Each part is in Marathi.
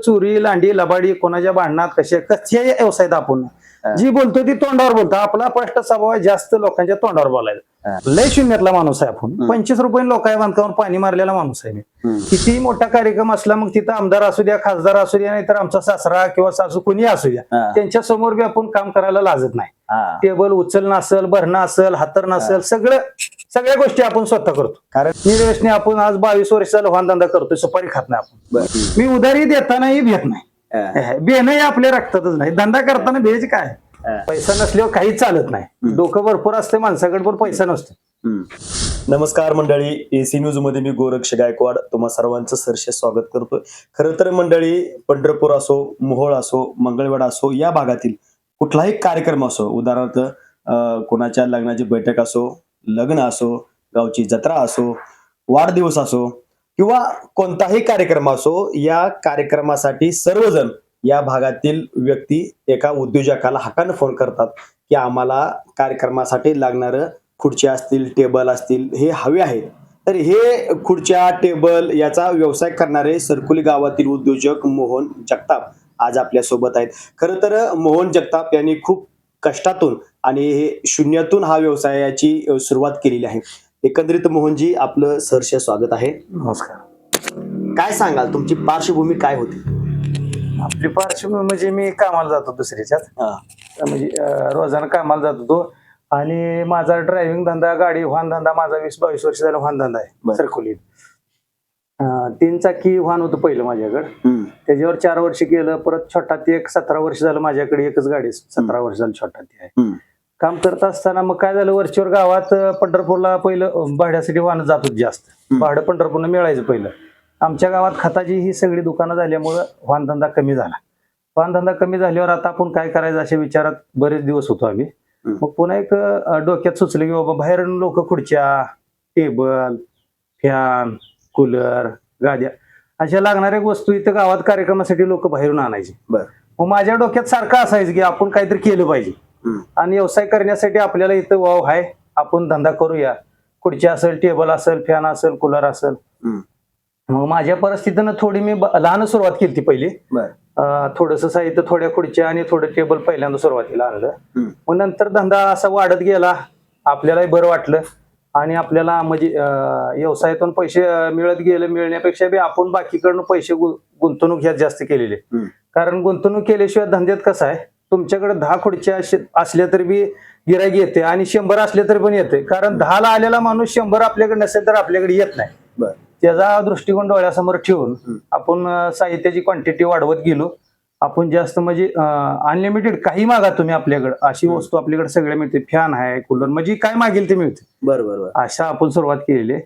चोरी लांडी लबाडी कोणाच्या भांडणात कशा व्यवसायात आपण जी बोलतो ती तोंडावर बोलतो. आपला स्पष्ट स्वभाव आहे, जास्त लोकांच्या तोंडावर बोलायचं. लय शून्यातला माणूस आहे आपण. 25 रुपये लोकांच्या बांधकामावर पाणी मारलेला माणूस आहे मी. किती मोठा कार्यक्रम असला मग तिथं आमदार असू द्या, खासदार असू द्या, नाहीतर आमचा सासरा किंवा सासू कोणी असू द्या, त्यांच्या समोर बी आपण काम करायला लाजत नाही. टेबल उचलणं असेल, भरणं असेल, हातर नसेल, सगळ्या गोष्टी आपण स्वतः करतो. कारण निर्व्यसनी आपण आज 22 वर्षाला वाहन धंदा करतोय, सुपारी खात नाही आपण. मी उधारी देतानाही भेट नाही, बेनही आपल्या रक्तातच नाही. धंदा करताना भेज काय, पैसा नसल्यावर काहीच चालत नाही. डोकं भरपूर असते माणसाकडे पण पैसा नसतो. नमस्कार मंडळी, एसी न्यूज मध्ये मी गोरक्ष गायकवाड तुम्हा सर्वांचं सहर्ष स्वागत करतोय. खरं तर मंडळी, पंढरपूर असो, मोहोळ असो, मंगळवेढा असो, या भागातील कुठलाही कार्यक्रम असो, उदाहरणार्थ कोणाच्या लग्नाची बैठक असो, लग्न असो, गावची जत्रा असो, वाढदिवस असो किंवा कोणताही कार्यक्रम असो, या कार्यक्रमासाठी सर्वजण या भागातील व्यक्ती एका उद्योजकाला हक्कानं फोन करतात की आम्हाला कार्यक्रमासाठी लागणारं खुर्च्या असतील, टेबल असतील, हे हवे आहेत. तर हे खुर्च्या टेबल याचा व्यवसाय करणारे सरकुली गावातील उद्योजक मोहन जगताप आज आपल्या सोबत आहेत. खरं तर मोहन जगताप यांनी खूप कष्टातून आणि हे शून्यातून हा व्यवसायाची सुरुवात केलेली आहे. एकंदरीत मोहनजी, आपलं सहर्ष स्वागत आहे. नमस्कार. काय सांगाल, तुमची पार्श्वभूमी काय होती? आपली पार्श्वभूमी म्हणजे मी कामाला जातो दुसऱ्याच्यात, म्हणजे रोजाना कामाला जात होतो. आणि माझा ड्रायव्हिंग धंदा, गाडी वाहन धंदा माझा 20-22 वर्ष झाला वाहन धंदा आहे सरकुलीत. 3 चाकी वाहन होतं पहिलं माझ्याकडे, त्याच्यावर 4 वर्ष केलं. परत छोटा ती एक 17 वर्ष झालं माझ्याकडे, एकच गाडी 17 वर्ष झालं छोटा ती आहे. काम करत असताना मग काय झालं, वरचीवर गावात पंढरपूरला पहिलं भाड्यासाठी वाहन जात होत जास्त. भाडं पंढरपूरला मिळायचं पहिलं. आमच्या गावात खताची ही सगळी दुकानं झाल्यामुळं वाहन धंदा कमी झाला. वाहन धंदा कमी झाल्यावर आता आपण काय करायचं अशा विचारात बरेच दिवस होतो आम्ही. मग पुन्हा एक डोक्यात सुचलं की बाबा बाहेर लोक खुर्च्या, टेबल, फॅन, कूलर, गाद्या अशा लागणाऱ्या वस्तू इथं गावात कार्यक्रमासाठी लोक बाहेरून आणायचे. मग माझ्या डोक्यात सारखं असायचं की आपण काहीतरी केलं पाहिजे आणि व्यवसाय करण्यासाठी आपल्याला इथं वाव आहे, आपण धंदा करूया. खुर्च्या असेल, टेबल असेल, फॅन असेल, कूलर असेल. मग माझ्या परिस्थितीनं थोडी मी लहान सुरुवात केली ती पहिली. थोडस साहित्य, थोड्या खुर्च्या आणि थोडं टेबल पहिल्यांदा सुरुवातीला आणलं. मग नंतर धंदा असा वाढत गेला, आपल्यालाही बरं वाटलं आणि आपल्याला म्हणजे व्यवसायातून पैसे मिळत गेले. मिळण्यापेक्षा बी आपण बाकीकडनं पैसे गुंतवणूक ह्यात जास्त केलेले. कारण गुंतवणूक केल्याशिवाय धंद्यात कसं आहे, तुमच्याकडे 10 खुर्च्या असल्या तरी बी गिराईक येते आणि 100 असले तरी पण येते. कारण 10 ला आलेला माणूस 100 आपल्याकडे नसेल तर आपल्याकडे येत नाही. त्याचा दृष्टिकोन डोळ्यासमोर ठेवून आपण साहित्याची क्वांटिटी वाढवत गेलो. आपण जास्त म्हणजे अनलिमिटेड काही मागा तुम्ही, आपल्याकडे अशी वस्तू आपल्याकडे सगळ्या मिळते. फॅन आहे, कूलर, म्हणजे काय मागेल ते मिळते. बरोबर. अशा आपण सुरुवात केलेली आहे.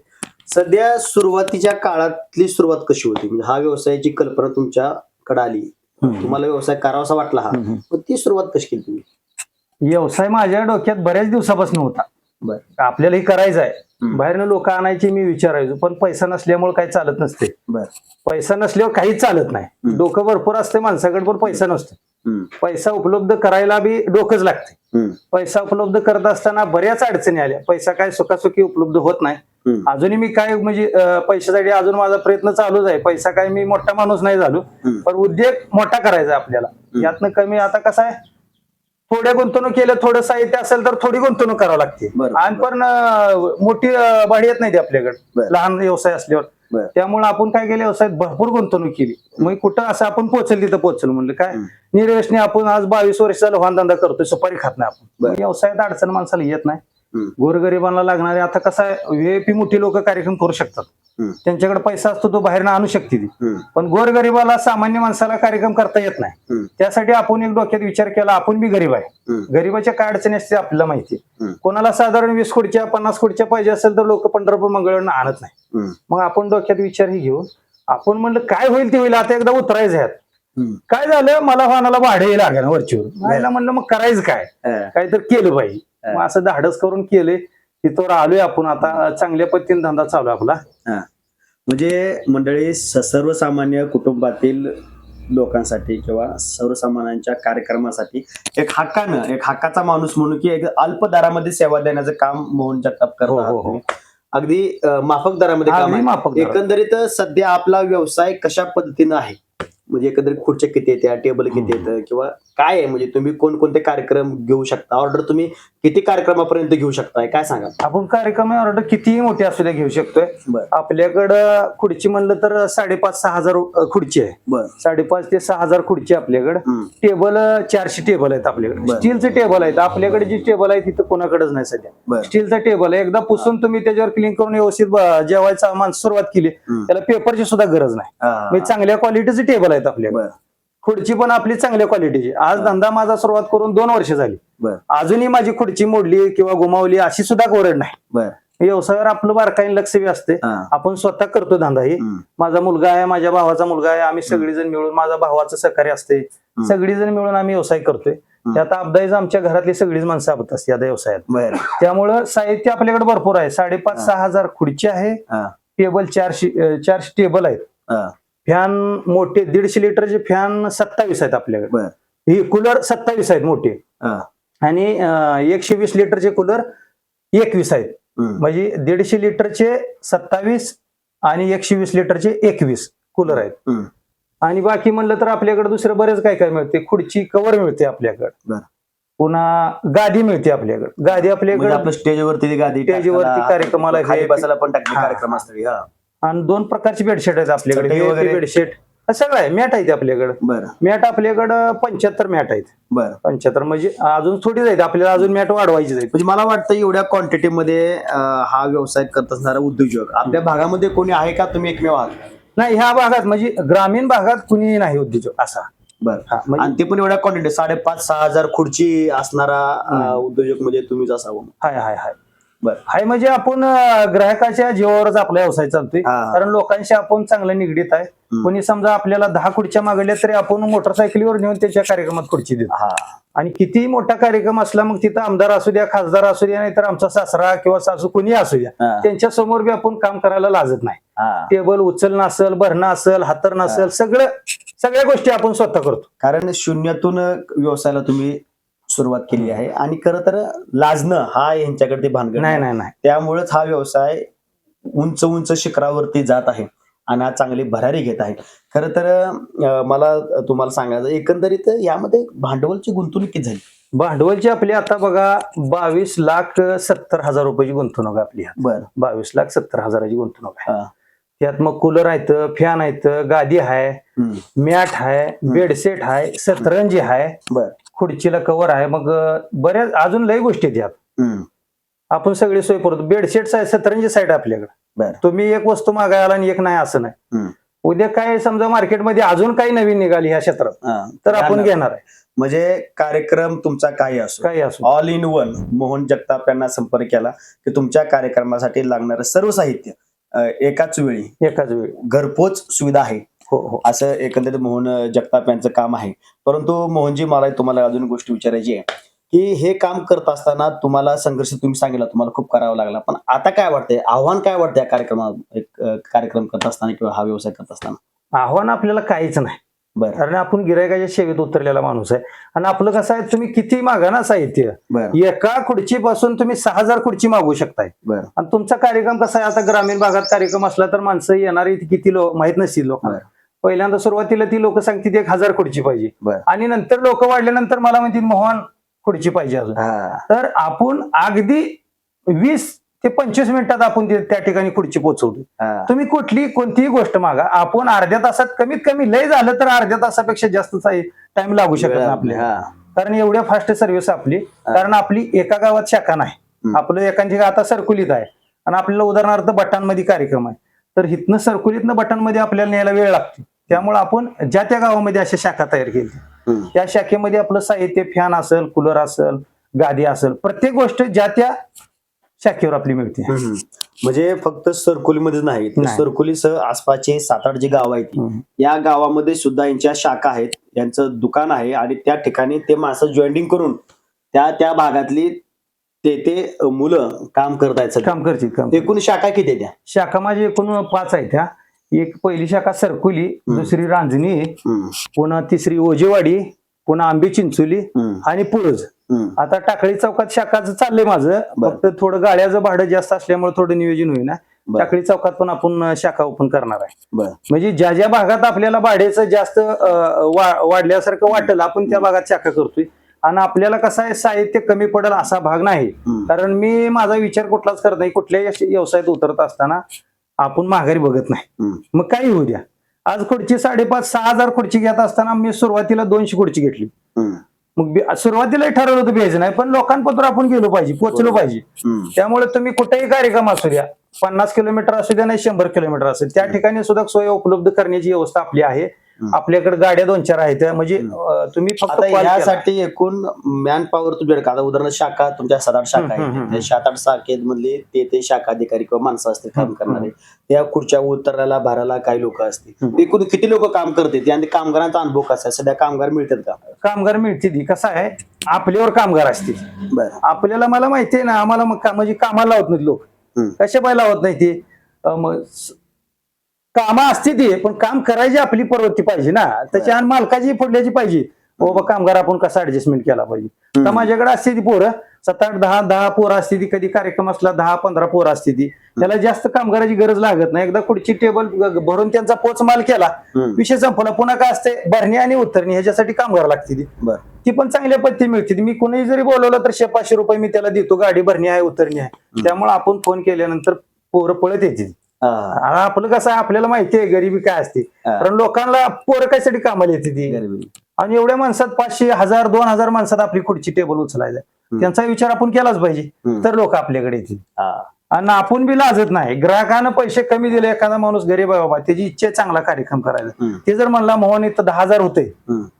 सध्या सुरुवातीच्या काळातली सुरुवात कशी होती, म्हणजे हा व्यवसायाची कल्पना तुमच्याकडे आली, तुम्हाला व्यवसाय करावासा वाटला, हा पण ती सुरुवात कशी केली तुम्ही? व्यवसाय माझ्या डोक्यात बऱ्याच दिवसापासून होता. आपल्याला हे करायचं आहे. बाहेरनं लोक आणायची मी विचारायचो, पण पैसा नसल्यामुळे काही चालत नसते. पैसा नसल्यावर काहीच चालत नाही. डोकं भरपूर असते माणसाकडे पण पैसा नसतो. पैसा उपलब्ध करायला बी डोकंच लागते. पैसा उपलब्ध करत असताना बऱ्याच अडचणी आल्या. पैसा काय सुखासुखी उपलब्ध होत नाही. अजूनही मी काय म्हणजे पैशासाठी अजून माझा प्रयत्न चालूच आहे. पैसा काय मी मोठा माणूस नाही झालो, पण उद्योग मोठा करायचा आपल्याला. यातनं कमी आता कसं आहे, थोड्या गुंतवणूक केलं, थोडं साहित्य असेल तर थोडी गुंतवणूक करावं लागते. आणि पण मोठी भाडी येत नाही ती आपल्याकडे लहान व्यवसाय असल्यावर. त्यामुळे आपण काय केलं, व्यवसायात भरपूर गुंतवणूक केली. मग कुठं असं आपण पोहोचल तिथं पोहोचल म्हणलं. काय निर्व्यसनी आपण आज 22 वर्ष झालं वाहन धंदा करतोय, सुपारी खात नाही आपण. व्यवसायात अडचण माणसाला येत नाही. गोरगरिबांना लागणारे आता कसं आहे, व्हीआयपी मोठी लोक कार्यक्रम करू शकतात, त्यांच्याकडे पैसा असतो, तो बाहेरनं आणू शकते ती. पण गोरगरिबाला, सामान्य माणसाला कार्यक्रम करता येत नाही. त्यासाठी आपण एक डोक्यात विचार केला, आपण बी गरीब आहे, गरीबाच्या काय अडचणी असते आपल्याला माहिती. कोणाला साधारण 20 खुर्च्या 50 खुर्च्या पाहिजे असेल तर लोक पंढरपूर मंगळवेढा आणत नाही. मग आपण डोक्यात विचार ही घेऊन आपण म्हणलं काय होईल ते होईल, आता एकदा उतरायचं ह्यात. काय झालं, मला वाहनाला भाडे लागेल वरचीवर. म्हणलं मग करायचं काय, काहीतरी केलं पाहिजे. मग असं धाडस करून केले, तिथवर आलोय आपण. आता चांगल्या पद्धतीने धंदा चालू आपला. म्हणजे मंडळी, सर्वसामान्य कुटुंबातील लोकांसाठी किंवा सर्वसामान्यांच्या कार्यक्रमासाठी एक हक्काचा माणूस म्हणून की एक अल्प दरामध्ये सेवा देण्याचं काम मोहन जगताप करतात. अगदी माफक दरामध्ये काम आहे. एकंदरीत सध्या आपला व्यवसाय कशा पद्धतीनं आहे, म्हणजे एकंदरीत खुर्च्या किती येत्या, टेबल किती येतं किंवा काय आहे, म्हणजे तुम्ही कोणकोणते कार्यक्रम घेऊ शकता, ऑर्डर तुम्ही किती कार्यक्रमापर्यंत घेऊ शकताय, काय सांगा? आपण कार्यक्रम ऑर्डर कितीही मोठी असू द्या घेऊ शकतोय. बर आपल्याकडं खुर्ची म्हणलं तर 5,500-6,000 खुर्ची आहे. बर 5,500 ते 6,000 खुर्ची आपल्याकडे. टेबल 400 टेबल आहेत आपल्याकडे. बर. स्टीलचे टेबल आहेत आपल्याकडे. जी टेबल आहे तिथं कोणाकडेच नाही सध्या. बर. स्टीलचा टेबल आहे. एकदा पुसून तुम्ही त्याच्यावर क्लीन करून व्यवस्थित जेवायचा माणसं सुरुवात केली त्याला पेपरची सुद्धा गरज नाही. म्हणजे चांगल्या क्वालिटीचे टेबल आहेत आपल्याकडे. खुर्ची पण आपली चांगल्या क्वालिटीची. आज धंदा माझा सुरुवात करून 2 वर्ष झाली. अजूनही माझी खुर्ची मोडली किंवा गुमावली अशी सुद्धा ओरड नाही. व्यवसायावर आपलं बारकाईने लक्ष बी असते. आपण स्वतः करतो धंदा. ही माझा मुलगा आहे, माझ्या भावाचा मुलगा आहे, आम्ही सगळेजण मिळून, माझा भावाचं सहकार्य असते, सगळीजण मिळून आम्ही व्यवसाय करतोय. त्यात अपदायच आमच्या घरातली सगळीच माणसं आपत असते या व्यवसायात. त्यामुळं साहित्य आपल्याकडे भरपूर आहे. 5,500-6,000 खुर्ची आहे. टेबल 400 टेबल आहेत. फॅन मोठे 150 लिटरचे फॅन 27 आहेत आपल्याकडे. ही कूलर 27 आहेत मोठे. आणि 120 लिटरचे कूलर 21 आहेत. म्हणजे 150 लिटरचे 27 आणि 120 लिटरचे 21 कूलर आहेत. आणि बाकी म्हणलं तर आपल्याकडे दुसरं बरेच काय काय मिळते. खुर्ची कव्हर मिळते आपल्याकडे. पुन्हा गादी मिळते आपल्याकडे. गादी आपल्याकडे आपल्या स्टेजवरती गादी, स्टेजवरती कार्यक्रमाला खाली बसायला पण टाकली कार्यक्रम असतात. आणि 2 प्रकारचे बेडशीट आहेत आपल्याकडे. बेडशीट सगळं आहे. मॅट आहेत आपल्याकडे. मॅट आपल्याकडं 75 मॅट आहेत. 75 म्हणजे अजून थोडीच आहेत आपल्याला, अजून मॅट वाढवायची आहेत. म्हणजे मला वाटतं एवढ्या क्वांटिटीमध्ये हा व्यवसाय करत असणारा उद्योजक आपल्या भागामध्ये कोणी आहे का? तुम्ही एकमेव आहात? नाही, ह्या भागात म्हणजे ग्रामीण भागात कुणी नाही उद्योजक असा. आणि ते पण एवढ्या क्वांटिटी 5,500-6,000 खुर्ची असणारा उद्योजक म्हणजे तुम्हीच असावं. हाय हाय म्हणजे आपण ग्राहकाच्या जीवावरच आपला व्यवसाय चालतोय. कारण लोकांशी आपण चांगलं निगडीत आहे. कोणी समजा आपल्याला 10 खुर्च्या मागवल्या तरी आपण मोटरसायकलीवर नेऊन त्याच्या कार्यक्रमात खुर्ची देतो. आणि कितीही मोठा कार्यक्रम असला मग तिथं आमदार असू द्या, खासदार असू द्या, नाहीतर आमचा सासरा किंवा सासू कोणी असू द्या, त्यांच्या समोर बी आपण काम करायला लाजत नाही. टेबल उचलणं असेल, भरणं असेल, हातरणं असेल, सगळ्या गोष्टी आपण स्वतः करतो. कारण शून्यातून व्यवसायाला तुम्ही सुरुवात केली आहे आणि खरं तर लाजणं हा यांच्याकडे भानगड नाही. त्यामुळेच हा व्यवसाय उंच उंच शिखरावरती जात आहे आणि हा चांगली भरारी घेत आहे. खरं तर मला तुम्हाला सांगायचं, एकंदरीत यामध्ये भांडवलची गुंतवणूक किती झाली? भांडवलची आपली आता बघा 22,70,000 रुपयाची गुंतवणूक आहे आपली. 22,70,000ची गुंतवणूक आहे. त्यात मग कूलर आहेत, फॅन आहेत, गादी आहे, मॅट आहे, बेडसेट आहे, सतरंजी आहे, खुर्चीला कव्हर आहे. मग बऱ्याच अजून लई गोष्टी आहेत यात. आपण सगळी सोय करतो. बेडशीट आहे, सतरंजी साईड आपल्याकडे. तुम्ही एक वस्तू मागायला आणि एक नाही असं नाही. उद्या काय समजा मार्केटमध्ये अजून काही नवीन निघाली ह्या क्षेत्रात तर आपण घेणार आहे. म्हणजे कार्यक्रम तुमचा काही असो all in one Mohan Jagtap यांना संपर्क केला की तुमच्या कार्यक्रमासाठी लागणारं सर्व साहित्य एकाच वेळी घरपोच सुविधा आहे. हो, असं एकंदरीत मोहन जगताप यांचं काम आहे. परंतु मोहनजी, मला तुम्हाला अजून गोष्ट विचारायची आहे की हे काम करत असताना तुम्हाला संघर्ष तुम्ही सांगितला तुम्हाला खूप करावा लागला, पण आता काय वाटतंय, आव्हान काय वाटतंय कार्यक्रम करत असताना किंवा हा व्यवसाय करत असताना? आव्हान आपल्याला काहीच नाही. कारण आपण गिरायकाच्या सेवेत उतरलेला माणूस आहे. आणि आपलं कसं आहे, तुम्ही किती मागा ना साहित्य, एका खुर्चीपासून तुम्ही 6,000 खुर्ची मागू शकताय. आणि तुमचा कार्यक्रम कसा आहे, आता ग्रामीण भागात कार्यक्रम असला तर माणसं येणारी किती माहित नसतील लोकांना. पहिल्यांदा सुरुवातीला ती लोक सांगतील 1,000 खुर्ची पाहिजे, आणि नंतर लोक वाढल्यानंतर मला म्हणतील मोहन खुर्ची पाहिजे अजून. तर आपण अगदी 20 ते 25 मिनिटात आपण त्या ठिकाणी खुर्ची पोहोचवतो. तुम्ही कोणतीही गोष्ट मागा, आपण अर्ध्या तासात, कमीत कमी लय झालं तर अर्ध्या तासापेक्षा जास्त टाइम लागू शकत नाही आपल्याला. कारण एवढ्या फास्ट सर्व्हिस आपली. कारण आपली एका गावात शाखा नाही. आपलं एकांची आता सरकुलीत आहे आणि आपल्याला उदाहरणार्थ बटांमध्ये कार्यक्रम आहे, तर इथनं सरकुलीतनं बटांमध्ये आपल्याला न्यायला वेळ लागतो. त्यामुळे आपण ज्या त्या गावामध्ये अशा शाखा तयार केली, त्या शाखेमध्ये आपलं साहित्य, फॅन असेल, कूलर असेल, गादी असेल, प्रत्येक गोष्ट ज्या त्या शाखेवर आपली मिळते. म्हणजे फक्त सरकुलीमध्येच नाही, सरकुलीसह आसपासचे 7-8 जे गाव आहेत या गावामध्ये सुद्धा यांच्या शाखा आहेत, यांचं दुकान आहे आणि त्या ठिकाणी ते माणसं जॉईनिंग करून त्या भागातली ते मुलं काम करत आहेत. काम करतील. एकूण शाखा किती आहेत? शाखा माझी एकूण 5 आहेत. एक पहिली शाखा सरकुली, दुसरी रांजणी, पुन्हा तिसरी ओजेवाडी, पुन्हा आंबे चिंचोली आणि पुळज. आता टाकळी चौकात शाखाचं चाललंय माझं, फक्त थोडं गाड्याचं भाडं जास्त असल्यामुळे थोडं नियोजन होईना. टाकळी चौकात पण आपण शाखा ओपन करणार आहे. बरं. म्हणजे ज्या ज्या भागात आपल्याला भाड्याचं जास्त वाढल्यासारखं वाटेल आपण त्या भागात शाखा करतोय. आणि आपल्याला कसं आहे साहित्य कमी पडेल असा भाग नाही. कारण मी माझा विचार कुठलाच करत नाही. कुठल्याही व्यवसायात उतरत असताना आपण माघारी बघत नाही. मग काही होऊ द्या. आज खुर्ची 5,500-6,000 खुर्ची घेत असताना मी सुरुवातीला 200 खुर्ची घेतली. मग सुरुवातीला ठरवलं होतं घ्यायचं नाही, पण लोकांपर्यंत आपण गेलो पाहिजे, पोहोचलो पाहिजे. त्यामुळे तुम्ही कुठेही कार्यक्रम असू द्या, 50 किलोमीटर असू द्या नाही 100 किलोमीटर असेल, त्या ठिकाणी सुद्धा सोय उपलब्ध करण्याची व्यवस्था आपली आहे. आपल्याकडे गाड्या 2-4 आहेत. म्हणजे तुम्ही फक्त यासाठी एकूण मॅन पॉवर तुमच्याकडे का उदाहरण शाखा तुमच्या 7-8 शाखा आहेत. 7-8 शाखेत मधले ते शाखा अधिकारी किंवा माणसं असतील काम करणारे, त्या खुर्च्या उतरायला भरायला काही लोक असतील. एकूण किती लोक काम करतात आणि कामगारांचा अनुभव कसा आहे? सध्या कामगार मिळतात का? कामगार मिळतील. कसं आहे आपल्यावर कामगार असतील. बरं. आपल्याला मला माहिती आहे ना, आम्हाला म्हणजे कामाला लावत नाहीत लोक. कशा पाय लावत नाही ते, कामं असते ती, पण काम करायची आपली प्रवृत्ती पाहिजे ना, त्याची आणि मालकाची पडल्याची पाहिजे. बाबा कामगार आपण कसा ऍडजस्टमेंट केला पाहिजे. तर माझ्याकडे असते ती पोरं 7-8, 10 पोरं असते ती. कधी कार्यक्रम असला 10-15 पोरं असते ती. त्याला जास्त कामगाराची गरज लागत नाही. एकदा खुर्ची टेबल भरून त्यांचा पोच माल केला, विषय संपला. पुन्हा काय असते भरणी आणि उतरणी ह्याच्यासाठी कामगार लागते ती पण चांगल्या पद्धती मिळते. मी कोणी जरी बोलवलं तर 100-500 रुपये मी त्याला देतो. गाडी भरणी आहे, उतरणी आहे. त्यामुळे आपण फोन केल्यानंतर पोरं पळत येते. आपलं कसं आहे आपल्याला माहिती आहे गरिबी काय असते. कारण लोकांना पोरं कायसाठी कामाला येते ती. आणि एवढ्या माणसात 500, 1000, 2000 माणसात आपली खुर्ची टेबल उचलायचा, त्यांचा विचार आपण केलाच पाहिजे. तर लोक आपल्याकडे येतील. आणि आपण बी लाजत नाही. ग्राहकानं पैसे कमी दिले, एखादा माणूस गरीब आहे बाबा, त्याची इच्छा आहे चांगला कार्यक्रम करायचा, ते जर म्हणला मोहन इथं 10,000 होते,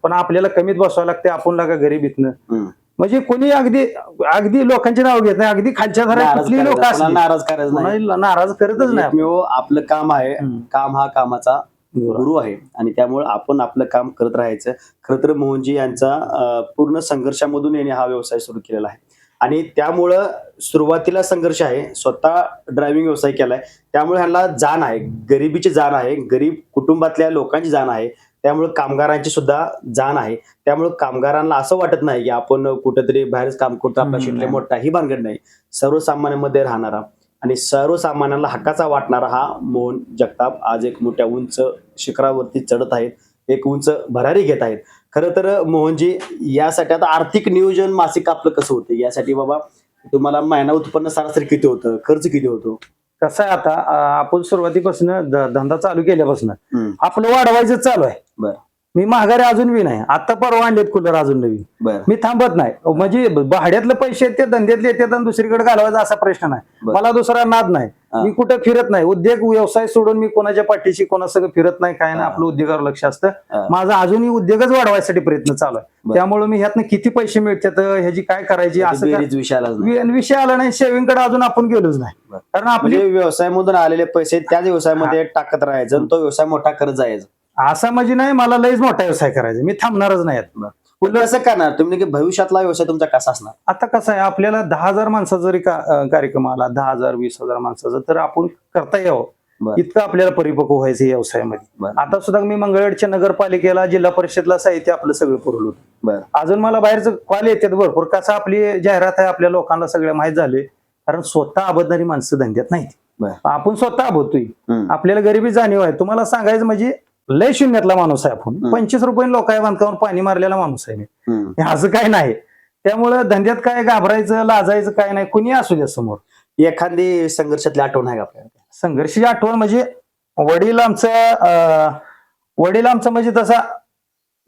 पण आपल्याला कमीत बसवावं लागते, आपण लागा गरीब इथनं. म्हणजे कोणी अगदी लोकांचे नाव घेत नाही. अगदी खालच्या घरात कुठली लोक नाराज करायचं नाही, नाराज करतच नाही. आपलं काम आहे, काम हा कामाचा गुरु आहे आणि त्यामुळे आपण आपलं काम करत राहायचं. खरं तर मोहनजी यांचा पूर्ण संघर्षामधून याने हा व्यवसाय सुरू केलेला आहे आणि त्यामुळं सुरुवातीला संघर्ष आहे. स्वतः ड्रायव्हिंग व्यवसाय केलाय, त्यामुळे ह्याला जाण आहे, गरिबीची जाण आहे, गरीब कुटुंबातल्या लोकांची जाण आहे. त्यामुळे कामगारांची सुद्धा जाण आहे. त्यामुळे कामगारांना असं वाटत नाही की आपण कुठेतरी बाहेरच काम करतो, आपला शिटले मोठा, ही भानगड नाही. सर्वसामान्यांमध्ये राहणारा आणि सर्वसामान्यांना हक्काचा वाटणारा हा मोहन जगताप आज एक मोठ्या उंच शिखरावरती चढत आहेत, एक उंच भरारी घेत आहेत. खरं तर मोहनजी, यासाठी आता आर्थिक नियोजन मासिक आपलं कसं होतं? यासाठी बाबा तुम्हाला महिना उत्पन्न सरासरी किती होतं, खर्च किती होतो? कसं आहे आता आपण सुरुवातीपासून धंदा चालू केल्यापासून आपलं वाढवायचं चालू आहे. मी माघारी अजून बी नाही. आता परवा आणलेत कूलर अजून नवीन. मी थांबत नाही. म्हणजे भाड्यातले पैसे येते, धंद्यातले येतात आणि दुसरीकडे घालवायचा असा प्रश्न नाही. मला दुसरा नाद नाही. मी कुठे फिरत नाही. उद्योग व्यवसाय सोडून मी कोणाच्या पाठीशी कोणासंग फिरत नाही, काय नाही. आपलं उद्योगावर लक्ष असतं. माझा अजूनही उद्योगच वाढवायसाठी प्रयत्न चालू आहे. त्यामुळे मी ह्यातनं किती पैसे मिळतात, ह्याची काय करायची असं विषय आला नाही. सेव्हिंगकडे अजून आपण गेलोच नाही. कारण आपले व्यवसायामधून आलेले पैसे त्याच व्यवसायामध्ये टाकत राहायचं आणि तो व्यवसाय मोठा करत जायचा असं म्हणजे नाही. मला लयच मोठा व्यवसाय करायचा, मी थांबणारच नाही. कसं करणार तुम्ही? भविष्यातला व्यवसाय तुमचा कसा असणार? आता कसं आहे आपल्याला 10,000 माणसाचा जरी कार्यक्रम आला, 10,000, 20,000 माणसाचा, तर आपण करता यावं इतकं आपल्याला परिपक्व व्हायचं व्यवसायामध्ये. आता सुद्धा मी मंगळवेढच्या नगरपालिकेला, जिल्हा परिषदला साहित्य आपलं सगळं पुरवलं होतं. अजून मला बाहेरचं कॉल येतात भरपूर. कसं आपली जाहिरात आहे, आपल्या लोकांना सगळं माहीत झाले. कारण स्वतः आबदणारी माणसं धंद्यात नाहीत. आपण स्वतः आबोधतोय. आपल्याला गरिबी जाणीव आहे. तुम्हाला सांगायचं म्हणजे लय शून्यातला माणूस आहे आपण. 25 रुपये लोकांच्या बांधकावर पाणी मारलेला माणूस आहे मी. असं काय नाही. त्यामुळं धंद्यात काय घाबरायचं, लाजायचं काय नाही. कुणी असू द्या समोर. एखादी संघर्षातली आठवण आहे का आपल्याला? संघर्षाची आठवण म्हणजे वडील आमचा म्हणजे तसा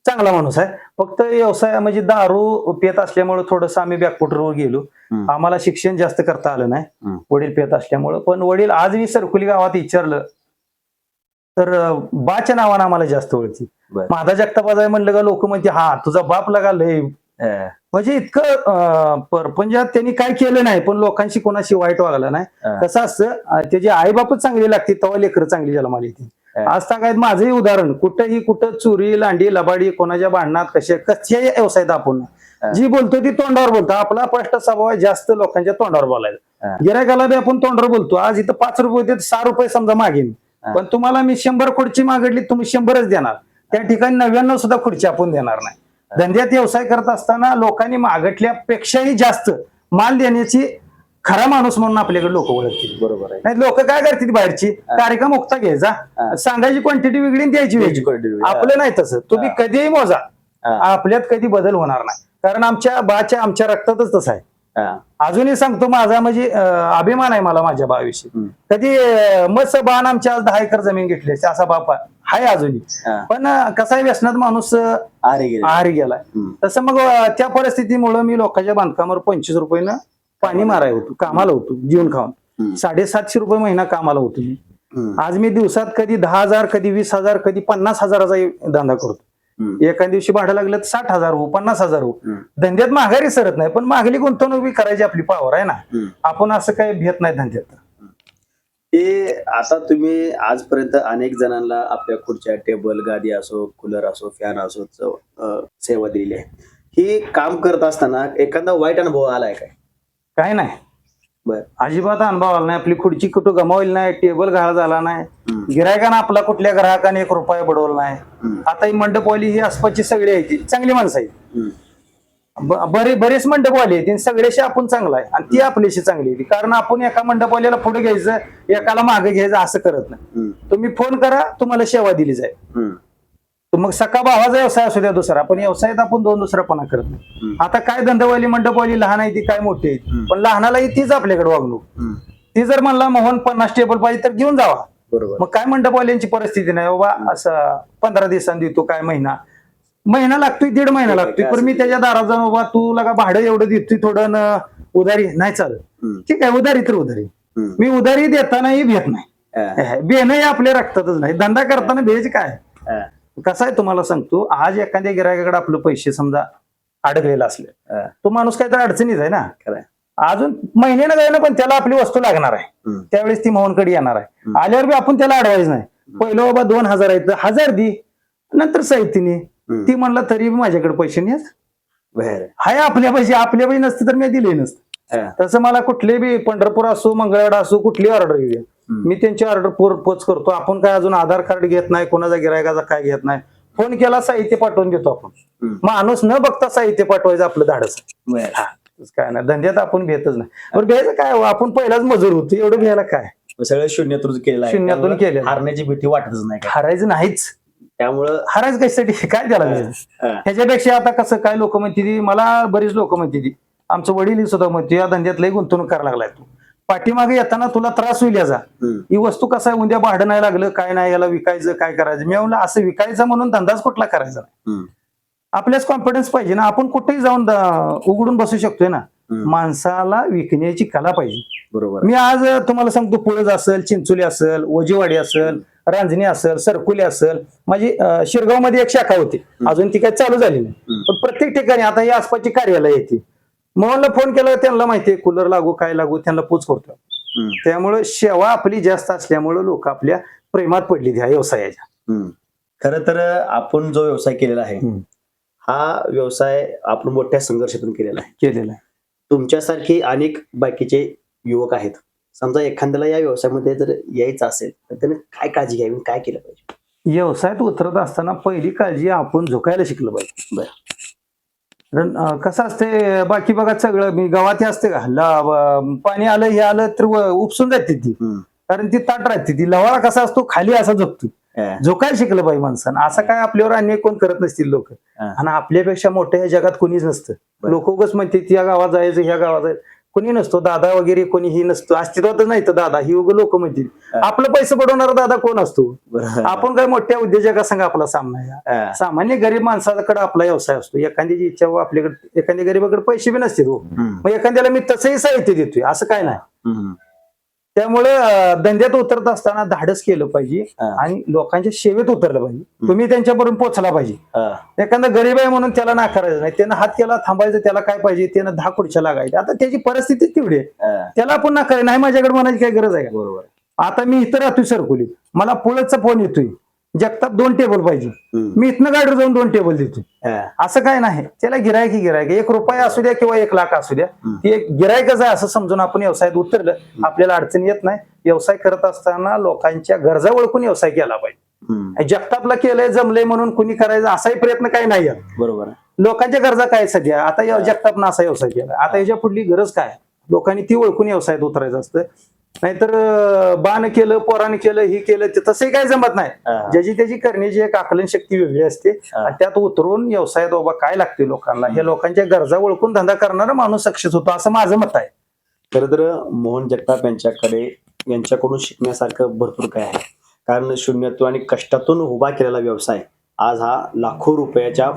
चांगला माणूस आहे. फक्त व्यवसाय म्हणजे दारू पेत असल्यामुळे थोडंसं आम्ही बॅकफुटरवर गेलो. आम्हाला शिक्षण जास्त करता आलं नाही वडील पेत असल्यामुळं. पण वडील आजही सरकुली गावात विचारलं तर बाच्या नावानं आम्हाला जास्त ओळखी. माझा जगतापा आहे म्हणलं का लोक म्हणते हा तुझा बाप लगा लय. म्हणजे इतकं परपंचात त्यांनी काय केलं नाही, पण लोकांशी कोणाशी वाईट वागला नाही. कसं असतं त्याची आई बापच चांगली लागते तेव्हा लेकरं चांगली जन्माला येते. आज सांगायचं माझंही उदाहरण, कुठं चोरी, लांडी, लबाडी, कोणाच्या भांडणात कशाही व्यवसायात आपण जी बोलतो ती तोंडावर बोलतो. आपला स्पष्ट स्वभाव आहे, जास्त लोकांच्या तोंडावर बोलायचं. गिरायकाला बी आपण तोंडावर बोलतो. आज इथं 5 रुपये होते, 6 रुपये समजा मागेन, पण तुम्हाला मी 100 खुर्ची मागितली, तुम्ही 100च देणार. त्या ठिकाणी 99 सुद्धा खुर्ची आपण देणार नाही. धंद्यात व्यवसाय करत असताना लोकांनी मागितल्यापेक्षाही जास्त माल देण्याची खरा माणूस म्हणून आपल्याकडे लोक ओळखतील. बरोबर आहे. नाही लोक काय करतील बाहेरची कार्यक्रम उक्ता घ्यायचा, सांगायची क्वांटिटी वेगळी आणि द्यायची वेगळी. quantity. आपलं नाही तसं, तुम्ही कधीही मोजा, हा. आपल्यात कधी बदल होणार नाही. कारण आमच्या रक्तातच तसं आहे. हा. अजूनही सांगतो, माझा म्हणजे अभिमान आहे मला माझ्या बाविषयी. हम्म. कधी मस्त बाण आमच्या 10 एकर जमीन घेतली असा बापा आहे अजूनही. हा. पण कसा आहे, व्यसनात माणूस अरे गेले. आहारी गेलाय. हम्म. तसं मग त्या परिस्थितीमुळे मी लोकांच्या बांधकामावर 25 रुपयानं पाणी माराय होतो, कामाला होतो, जीवन खाऊन. हम्म. 750 रुपये महिना कामाला होतो मी. हम्म. आज मी दिवसात कधी 10,000, कधी 20,000, कधी 50,000चा धंदा करतो. हम्म. एका दिवशी भाडं लागलं तर 60,000 हो, 50,000 हो. हम्म. धंद्यात माघारी सरत नाही, पण मागली गुंतवणूक बी करायची आपली पावर आहे ना. हम्म. आपण असं काही भेट नाही धंद्यात. हे आता तुम्ही आजपर्यंत अनेक जणांना आपल्या खुर्च्या, टेबल, गादी असो, कूलर असो, फॅन असो सेवा दिलेली आहे. ही काम करत असताना एखादा वाईट अनुभव आलाय काय? काय नाही, बर. अजिबात अनुभव आला नाही. आपली खुर्ची कुठं गमावली नाही, टेबल घाळा झाला नाही, गिरायकानं आपला कुठल्या ग्राहकाने 1 रुपया बुडवला नाही. आता ही मंडपवाली ही आसपासची सगळी आहे, ती चांगली माणसं आहेत. बरेच मंडपवाले आहेत, सगळ्याशी आपण चांगला आहे आणि ती आपल्याशी चांगली आहे. कारण आपण एका मंडपवाल्याला पुढे घ्यायचं, एकाला मागे घ्यायचं असं करत नाही. तुम्ही फोन करा, तुम्हाला सेवा दिली जाईल. मग सका भावाचा व्यवसाय असू द्या दुसरा, पण व्यवसायात आपण दोन दुसरापणा करत नाही. आता काय धंदावाली मंडपवाली लहान आहे ती, काय मोठी आहेत, पण लहानालाही तीच आपल्याकडे वागणूक. ती जर म्हणला मोहन 50 टेबल पाहिजे तर घेऊन जावा. बरोबर. मग काय मंडपवाल्यांची परिस्थिती नाही बाबा, असं 15 दिवसांनी देतो, काय महिना लागतोय, 1.5 महिना लागतोय, पण मी त्याच्या दारात जाऊन बाबा तू लगा भाडं एवढं देतोय, थोडं उधारी नाही चालत. ठीक आहे, उधारी तर उधारी. मी उधारी देतानाही भेट नाही, बेनही आपल्या रक्तातच नाही. धंदा करताना भेज काय कसं आहे तुम्हाला सांगतो, आज एखाद्या गिरायकाकडे आपलं पैसे समजा अडकलेला असले, तो माणूस काहीतरी अडचणीत आहे ना, अजून महिन्यानं जायला पण त्याला आपली वस्तू लागणार आहे, त्यावेळेस ती मोहनकडे येणार आहे. आल्यावर बी आपण त्याला अडवायच नाही, पहिलं बाबा 2,000 आहेत, 1,000 दे, नंतर साहित्याने ती म्हणला तरी माझ्याकडे पैसे नाही, हाय आपल्या पैसे नसते तर मी दिले नसते. तसं मला कुठले बी पंढरपूर असो, मंगळवेढा असो, कुठली ऑर्डर येऊ, मी त्यांची ऑर्डर पोच करतो. आपण काय अजून आधार कार्ड घेत नाही, कोणाचा गिरायकाचा काय घेत नाही. फोन केला साहित्य पाठवून देतो आपण. माणूस न बघता साहित्य पाठवायचं आपलं धाडस. काय नाही, धंद्यात आपण भेटच नाही. बरं घ्यायचं काय, आपण पहिलाच मजूर होतो, एवढं घ्यायला काय, सगळं शून्यातून केलं, शून्यातून केलं. हारण्याची भीती वाटतच नाही, हारायचं नाहीच. त्यामुळं हारायचं कशासाठी, काय त्याला ह्याच्यापेक्षा आता कसं काय लोक म्हणते, मला बरीच लोक म्हणते, आमचं वडील सुद्धा म्हणते या धंद्यात लई गुंतवणूक करायला लागलाय तू, पाठीमागे येताना तुला त्रास होईल याचा. ही वस्तू कसं आहे, उद्या भाडं नाही लागलं काय नाही, याला विकायचं काय करायचं. मी म्हणलं असं विकायचं म्हणून धंदाच कुठला करायचा नाही. आपल्याच कॉन्फिडन्स पाहिजे ना, आपण कुठेही जाऊन उघडून बसू शकतोय ना. माणसाला विकण्याची कला पाहिजे. बरोबर. मी आज तुम्हाला सांगतो, पुळज असेल, चिंचोली असेल, वजीवाडी असेल, रांजणी असेल, सरकुली असेल, माझी शिरगाव मध्ये एक शाखा होती, अजून ती काही चालू झाली नाही, पण प्रत्येक ठिकाणी आता ही आसपासची कार्यालय येते. मोहनला फोन केला, त्यांना माहितीये कूलर लागू काय लागू, त्यांना पोच करतो. त्यामुळे सेवा आपली जास्त असल्यामुळे लोक आपल्या प्रेमात पडली ह्या व्यवसायाच्या. खरं तर आपण जो व्यवसाय केलेला आहे, हा व्यवसाय आपण मोठ्या संघर्षातून केलेला आहे. तुमच्यासारखे अनेक बाकीचे युवक आहेत. समजा एखाद्याला या व्यवसायामध्ये जर यायचं असेल तर त्याने काय काळजी घ्यावी, काय केलं पाहिजे? व्यवसायात उतरत असताना पहिली काळजी आपण झोकायला शिकलं पाहिजे. कारण कसं असते, बाकी बघा सगळं मी गावात असते का, पाणी आलं हे आलं तर उपसून जाते ती, कारण ती ताट राहते. ती लवाळा कसा असतो, खाली असा झोपतो. झोकायला शिकलं पाहिजे माणसानं. असं काय आपल्यावर अन्याय कोण करत नसतील लोक, आणि आपल्यापेक्षा मोठ्या ह्या जगात कोणीच नसतं. लोक उगाच म्हणते या गावात जायचं, ह्या गावात जायचं, कोणी नसतो. दादा वगैरे कोणीही नसतो, अस्तित्वातच नाही तर दादा ही उग लोक म्हणतील. आपलं पैसे पडवणारा दादा कोण असतो? आपण काय मोठ्या उद्योजकासंग आपला सामना आहे. सामान्य गरीब माणसाकडे आपला व्यवसाय असतो. एखाद्याची इच्छा आपल्याकडे, एखाद्या गरीबाकडे पैसे बी नसतील, मग एखाद्याला मी तसंही साहित्य देतोय, असं काय नाही. त्यामुळे धंद्यात उतरत असताना धाडस केलं पाहिजे आणि लोकांच्या सेवेत उतरलं पाहिजे. तुम्ही त्यांच्यापर्यंत पोहोचला पाहिजे. एखादा गरीब आहे म्हणून त्याला नाकारायचं नाही, त्यानं हात केला थांबायचं, त्याला काय पाहिजे, त्यानं 10 खुर्च्या लागायच्या. आता त्याची परिस्थिती तेवढी आहे, त्याला आपण नाकारायचं नाही. माझ्याकडे म्हणायची काय गरज आहे का? बरोबर. आता मी इथं राहतोय सरकुलीत, मला पुळचा फोन येतोय, जगताप 2 टेबल पाहिजे, मी इथनं गाडीवर जाऊन 2 टेबल देतो. असं काय नाही, त्याला गिरायक 1 रुपया असू द्या किंवा 1 लाख असू द्या, ती एक गिरायकच आहे असं समजून आपण व्यवसायात उतरलं, आपल्याला अडचण येत नाही. व्यवसाय करत असताना लोकांच्या गरजा ओळखून व्यवसाय केला पाहिजे. जगतापला केलंय जमलंय म्हणून कुणी करायचं असाही प्रयत्न काही नाही. बरोबर. लोकांच्या गरजा काय सध्या, आता जगतापनं असा व्यवसाय केला, आता याच्या पुढली गरज काय, लोकांनी ती ओळखून व्यवसायात उतरायचं असतं. नाहीतर बाण केलं, पोराने केलं, ही केलं, ते तसंही काही जमत नाही. ज्याची त्याची करण्याची एक आकलन शक्ती वेगळी असते आणि त्यात उतरून व्यवसायात बाबा काय लागते लोकांना, हे लोकांच्या गरजा ओळखून धंदा करणारा माणूस सक्सेस होतो असं माझं मत आहे. खरं तर मोहन जगताप यांच्याकडून शिकण्यासारखं भरपूर काय आहे. कारण शून्यातून आणि कष्टातून उभा केलेला व्यवसाय आज हा लाखो रुपयाच्या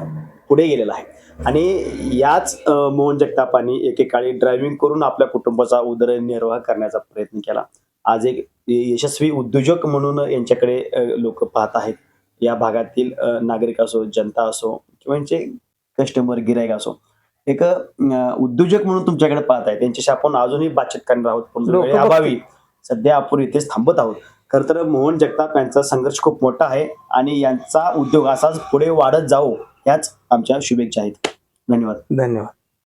पुढे गेलेला आहे. आणि याच मोहन जगतापांनी एकेकाळी ड्रायव्हिंग करून आपल्या कुटुंबाचा उदरनिर्वाह करण्याचा प्रयत्न केला. आज एक यशस्वी उद्योजक म्हणून यांच्याकडे लोक पाहत आहेत. या भागातील नागरिक असो, जनता असो किंवा यांचे कस्टमर, गिराईक असो, एक उद्योजक म्हणून तुमच्याकडे पाहत आहेत. त्यांच्याशी आपण अजूनही बातचीत करणार आहोत, पण वेळेअभावी सध्या आपण इथेच थांबत आहोत. खरं तर मोहन जगताप यांचा संघर्ष खूप मोठा आहे आणि यांचा उद्योग असाच पुढे वाढत जावो याच आमच्या शुभेच्छा आहेत. धन्यवाद. धन्यवाद.